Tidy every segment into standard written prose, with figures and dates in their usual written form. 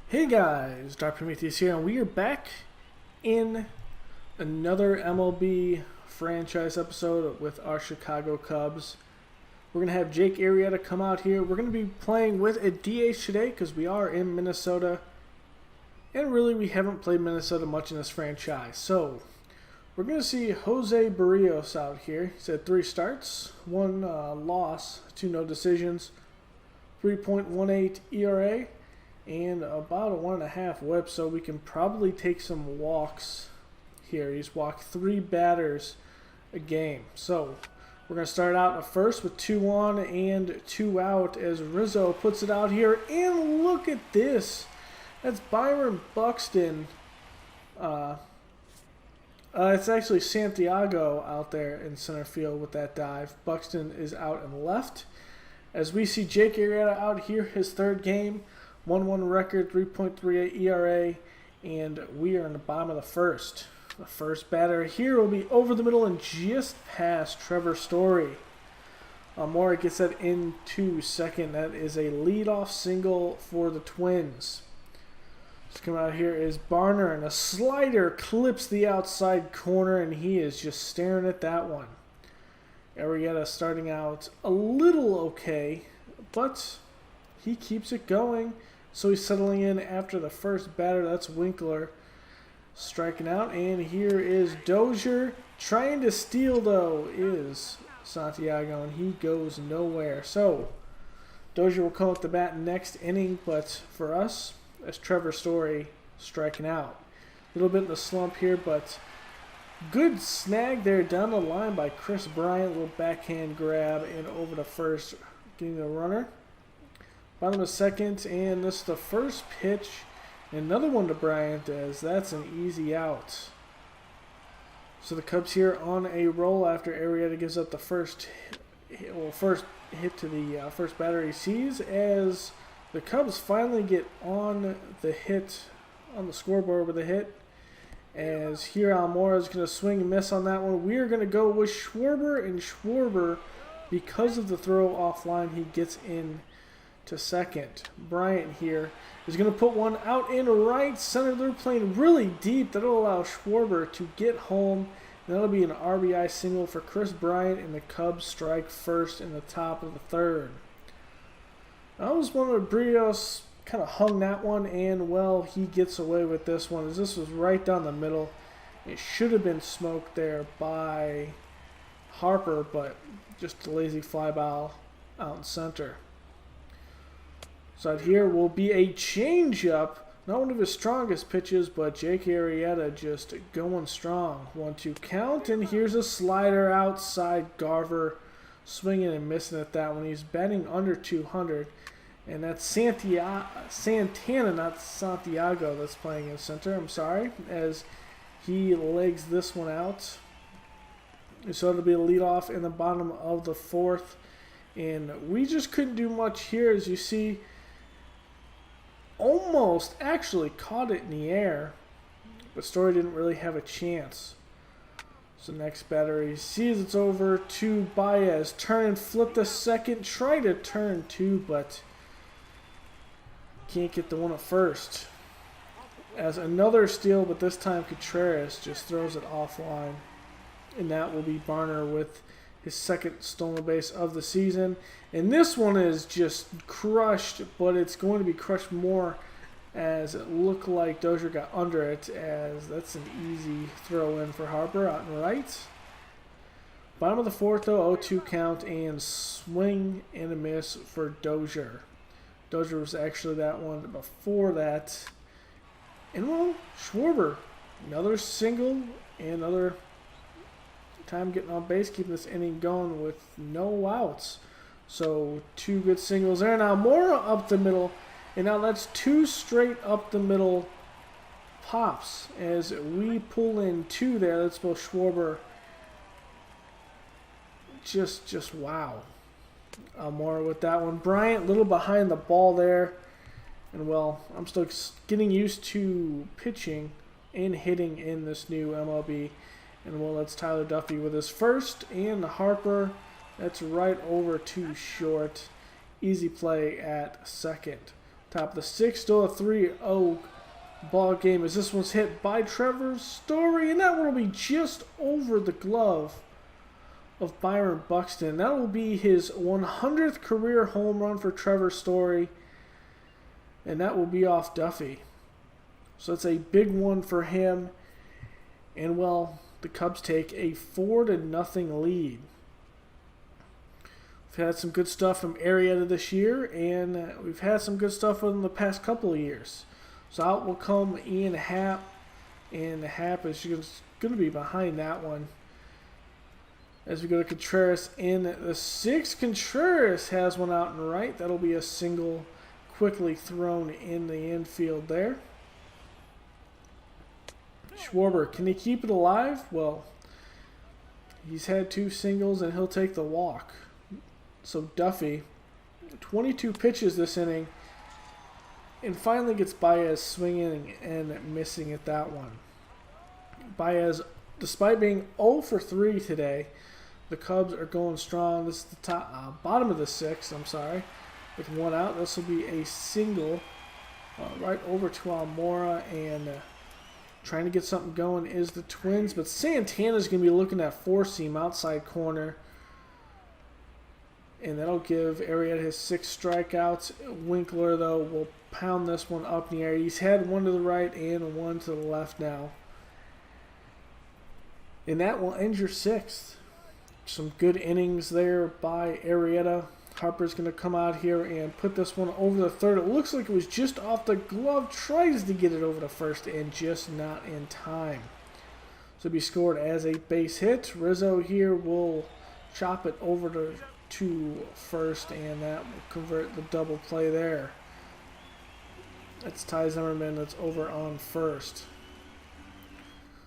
Hey guys, Dr. Prometheus here, and we are back in another MLB franchise episode with our Chicago Cubs. We're going to have Jake Arrieta come out here. We're going to be playing with a DH today because we are in Minnesota. And really, we haven't played Minnesota much in this franchise. So, we're going to see Jose Barrios out here. He's had 3 starts, 1 loss, 2 no decisions, 3.18 ERA. And about a 1.5 whip, so we can probably take some walks here. He's walked 3 batters a game. So we're going to start out at first with 2 on and 2 out as Rizzo puts it out here. And look at this. That's Byron Buxton. It's actually Santiago out there in center field with that dive. Buxton is out and left. As we see Jake Arrieta out here, his 3rd game. 1-1 record, 3.38 ERA, and we are in the bottom of the first. The first batter here will be over the middle and just past Trevor Story. Mora gets that into second. That is a leadoff single for the Twins. Just coming out here is Barner, and a slider clips the outside corner, and he is just staring at that one. Arrieta starting out a little okay, but he keeps it going. So he's settling in after the first batter. That's Winkler striking out. And here is Dozier. Trying to steal, though, is Santiago, and he goes nowhere. So Dozier will come up the bat next inning, but for us, that's Trevor Story striking out. A little bit in the slump here, but good snag there down the line by Chris Bryant. A little backhand grab and over to first, getting the runner. Bottom of second, and this is the first pitch. Another one to Bryant, as that's an easy out. So the Cubs here on a roll after Arrieta gives up the first hit to the first batter he sees, as the Cubs finally get on the hit, on the scoreboard with a hit. As here Almora is going to swing and miss on that one. We are going to go with Schwarber, and Schwarber, because of the throw offline, he gets in to second. Bryant here is going to put one out in right center. They're playing really deep. That'll allow Schwarber to get home. And that'll be an RBI single for Chris Bryant, and the Cubs strike first in the top of the 3rd. I was wondering if Barrios kind of hung that one, and well, he gets away with this one as this was right down the middle. It should have been smoked there by Harper, but just a lazy fly ball out in center. So out here will be a changeup. Not one of his strongest pitches, but Jake Arrieta just going strong. 1-2 count, and here's a slider outside. Garver swinging and missing at that one. He's batting under 200. And that's Santana, not Santiago, that's playing in center. I'm sorry, as he legs this one out. So it'll be a leadoff in the bottom of the 4th. And we just couldn't do much here, as you see. Almost actually caught it in the air, but Story didn't really have a chance. So next batter, he sees it's over to Baez. Turn and flip the second. Try to turn 2, but can't get the one at first. As another steal, but this time Contreras just throws it offline. And that will be Barner with his 2nd stolen base of the season. And this one is just crushed, but it's going to be crushed more as it looked like Dozier got under it, as that's an easy throw in for Harper out and right. Bottom of the 4th, though, 0-2 count, and swing and a miss for Dozier. Dozier was actually that one before that. And well, Schwarber, another single and another time getting on base, keeping this inning going with no outs. So 2 good singles there. Now Mora up the middle, and now that's 2 straight up the middle pops as we pull in 2 there. That's both Schwarber. Just wow. Mora with that one. Bryant a little behind the ball there, and well, I'm still getting used to pitching and hitting in this new MLB. And well, that's Tyler Duffy with his first, and Harper, that's right over too short. Easy play at second. Top of the sixth, still a 3-0 ball game as this one's hit by Trevor Story, and that one will be just over the glove of Byron Buxton. That will be his 100th career home run for Trevor Story, and that will be off Duffy. So it's a big one for him, and well, the Cubs take a 4-0 lead. We've had some good stuff from Arrieta this year, and we've had some good stuff in the past couple of years. So out will come Ian Happ, and Happ is going to be behind that one. As we go to Contreras in the sixth, Contreras has one out and right. That'll be a single quickly thrown in the infield there. Schwarber, can he keep it alive? Well, he's had 2 singles and he'll take the walk. So Duffy, 22 pitches this inning, and finally gets Baez swinging and missing at that one. Baez, despite being 0 for 3 today, the Cubs are going strong. This is the bottom of the sixth, with one out. This will be a single right over to Almora, and trying to get something going is the Twins. But Santana's going to be looking at 4-seam outside corner, and that'll give Arrieta his 6 strikeouts. Winkler, though, will pound this one up in the air. He's had one to the right and one to the left now. And that will end your sixth. Some good innings there by Arrieta. Harper's going to come out here and put this one over the third. It looks like it was just off the glove. Tries to get it over the first and just not in time. So it'll be scored as a base hit. Rizzo here will chop it over to first, and that will convert the double play there. That's Ty Zimmerman that's over on first.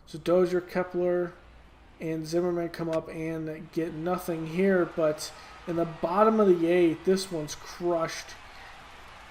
So Dozier, Kepler, and Zimmerman come up and get nothing here, but in the bottom of the eighth, this one's crushed.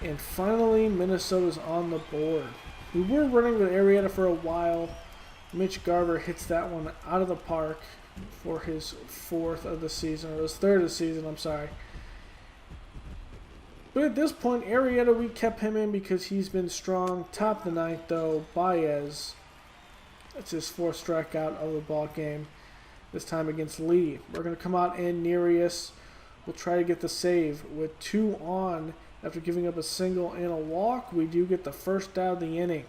And finally, Minnesota's on the board. We were running with Arrieta for a while. Mitch Garver hits that one out of the park for his 4th of the season, or his 3rd of the season, I'm sorry. But at this point, Arrieta, we kept him in because he's been strong. Top of the 9th, though, Baez. That's his 4th strikeout of the ball game, this time against Lee. We're going to come out in Nereus. We'll try to get the save with 2 on. After giving up a single and a walk, we do get the first out of the inning.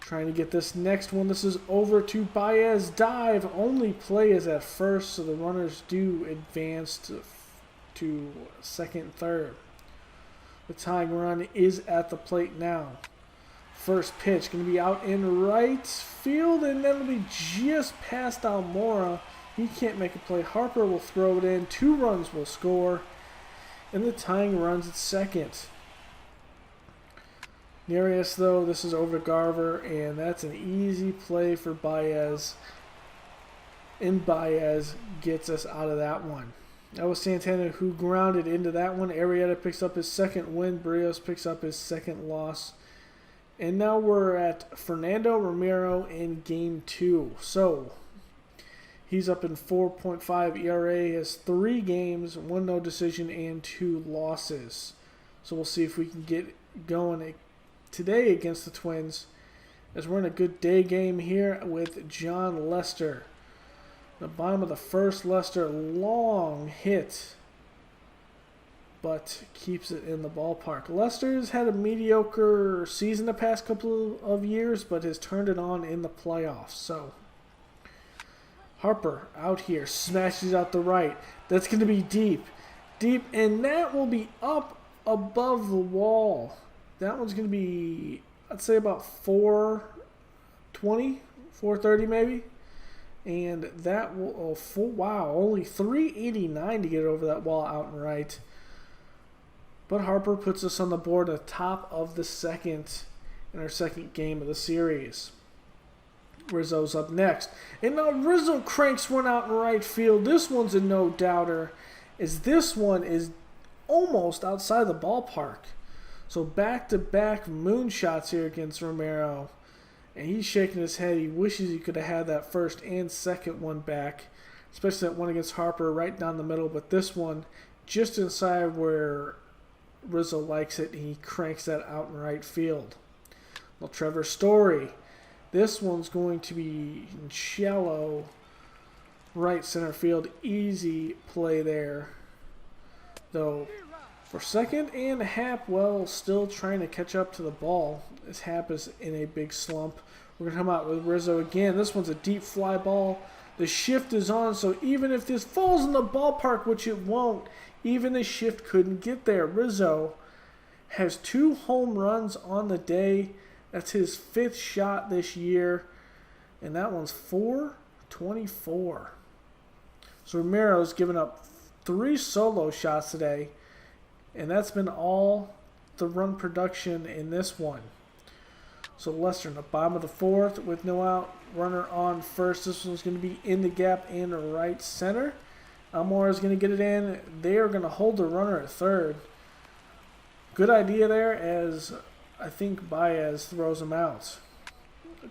Trying to get this next one. This is over to Baez. Dive. Only play is at first, so the runners do advance to second and third. The tying run is at the plate now. First pitch going to be out in right field, and that'll be just past Almora. He can't make a play. Harper will throw it in. 2 runs will score, and the tying run's at second. Nereus, though, this is over to Garver, and that's an easy play for Baez. And Baez gets us out of that one. That was Santana who grounded into that one. Arrieta picks up his 2nd win. Barrios picks up his 2nd loss. And now we're at Fernando Romero in Game 2. So, he's up in 4.5 ERA. He has 3 games, 1 no decision, and 2 losses. So we'll see if we can get going today against the Twins, as we're in a good day game here with John Lester. The bottom of the first, Lester, long hit, but keeps it in the ballpark. Lester's had a mediocre season the past couple of years, but has turned it on in the playoffs. So Harper out here, smashes out the right. That's going to be deep, and that will be up above the wall. That one's going to be, I'd say, about 420, 430 maybe. And that will, wow, only 389 to get over that wall out and right. But Harper puts us on the board at the top of the second in our second game of the series. Rizzo's up next. And now Rizzo cranks one out in right field. This one's a no-doubter, as this one is almost outside the ballpark. So back-to-back moonshots here against Romero. And he's shaking his head. He wishes he could have had that first and second one back, especially that one against Harper right down the middle. But this one just inside where Rizzo likes it. He cranks that out in right field. Well, Trevor Story. This one's going to be in shallow right center field. Easy play there. Though for second and Happ, well, still trying to catch up to the ball as Happ is in a big slump. We're going to come out with Rizzo again. This one's a deep fly ball. The shift is on, so even if this falls in the ballpark, which it won't, even the shift couldn't get there. Rizzo has 2 home runs on the day. That's his 5th shot this year, and that one's .424. So Romero's given up 3 solo shots today, and that's been all the run production in this one. So Lester in the bottom of the 4th with no out, runner on first. This one's going to be in the gap in right center. Almora is going to get it in. They are going to hold the runner at third. Good idea there, as I think Baez throws him out.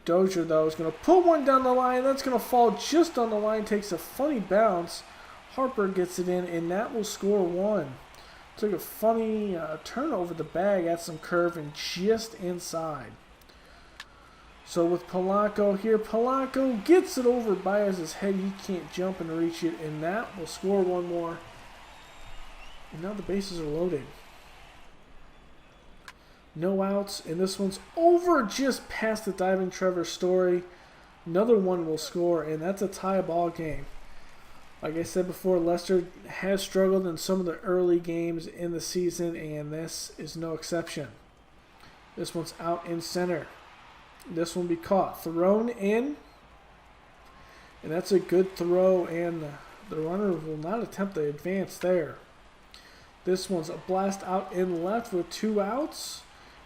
Dozier, though, is going to put one down the line. That's going to fall just on the line. Takes a funny bounce. Harper gets it in, and that will score 1. Took a funny turn over the bag at some curve and just inside. So with Polanco here, Polanco gets it over Baez's head. He can't jump and reach it, and that will score 1 more. And now the bases are loaded. No outs, and this one's over just past the diving Trevor Story. Another one will score, and that's a tie ball game. Like I said before, Lester has struggled in some of the early games in the season, and this is no exception. This one's out in center. This one be caught. Thrown in. And that's a good throw, and the runner will not attempt the advance there. This one's a blast out in left with 2 outs.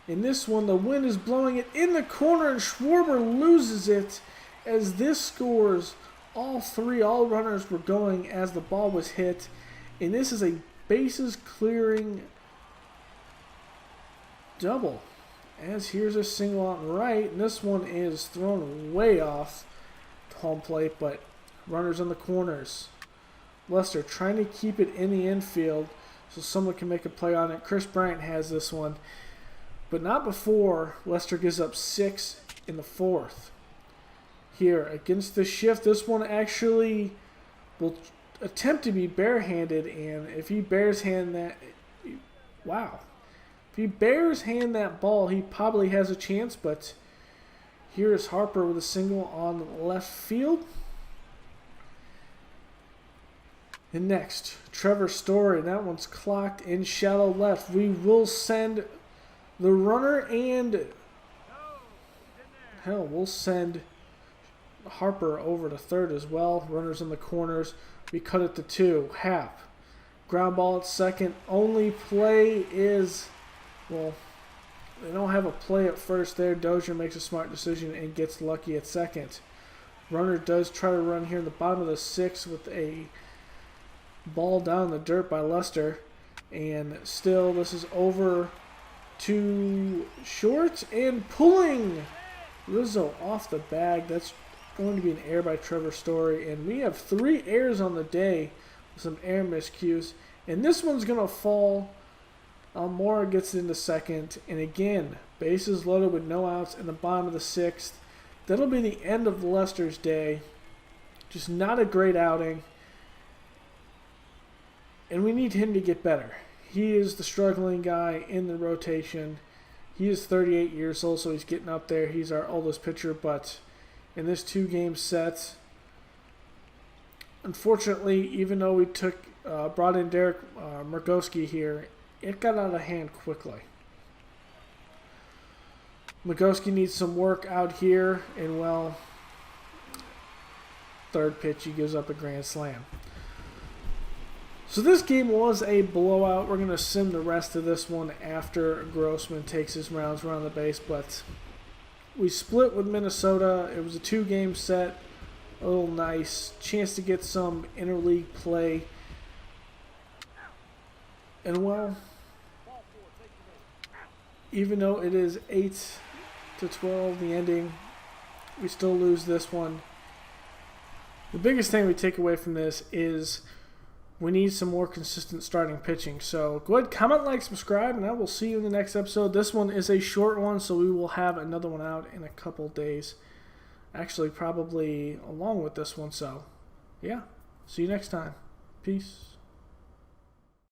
In this one, the wind is blowing it in the corner, and Schwarber loses it as this scores. All runners were going as the ball was hit. And this is a bases clearing double. As here's a single out and right, and this one is thrown way off the home plate, but runners in the corners. Lester trying to keep it in the infield so someone can make a play on it. Chris Bryant has this one, but not before Lester gives up 6 in the 4th. Here against the shift, this one actually will attempt to be barehanded, and if he bears hand that, wow. If he bears hand that ball, he probably has a chance, but here is Harper with a single on left field. And next, Trevor Story. That one's clocked in shallow left. We will send the runner, and hell, we'll send Harper over to third as well. Runners in the corners. We cut it to 2. Happ. Ground ball at second. Only play is... Well, they don't have a play at first there. Dozier makes a smart decision and gets lucky at second. Runner does try to run here in the bottom of the 6th with a ball down in the dirt by Lester. And still, this is over to short and pulling Rizzo off the bag. That's going to be an error by Trevor Story. And we have 3 errors on the day with some error miscues. And this one's going to fall. Almora gets it into second, and again, bases loaded with no outs in the bottom of the 6th. That'll be the end of Lester's day. Just not a great outing, and we need him to get better. He is the struggling guy in the rotation. He is 38 years old, so he's getting up there. He's our oldest pitcher, but in this 2-game set, unfortunately, even though we brought in Derek Mrgoski here, it got out of hand quickly. Mrgoski needs some work out here, and well, third pitch, he gives up a grand slam. So this game was a blowout. We're going to sim the rest of this one after Grossman takes his rounds around the base, but we split with Minnesota. It was a 2-game set, a little nice chance to get some interleague play. And well, even though it is 8-12, the ending, we still lose this one. The biggest thing we take away from this is we need some more consistent starting pitching. So go ahead, comment, like, subscribe, and I will see you in the next episode. This one is a short one, so we will have another one out in a couple days. Actually, probably along with this one. So, yeah. See you next time. Peace.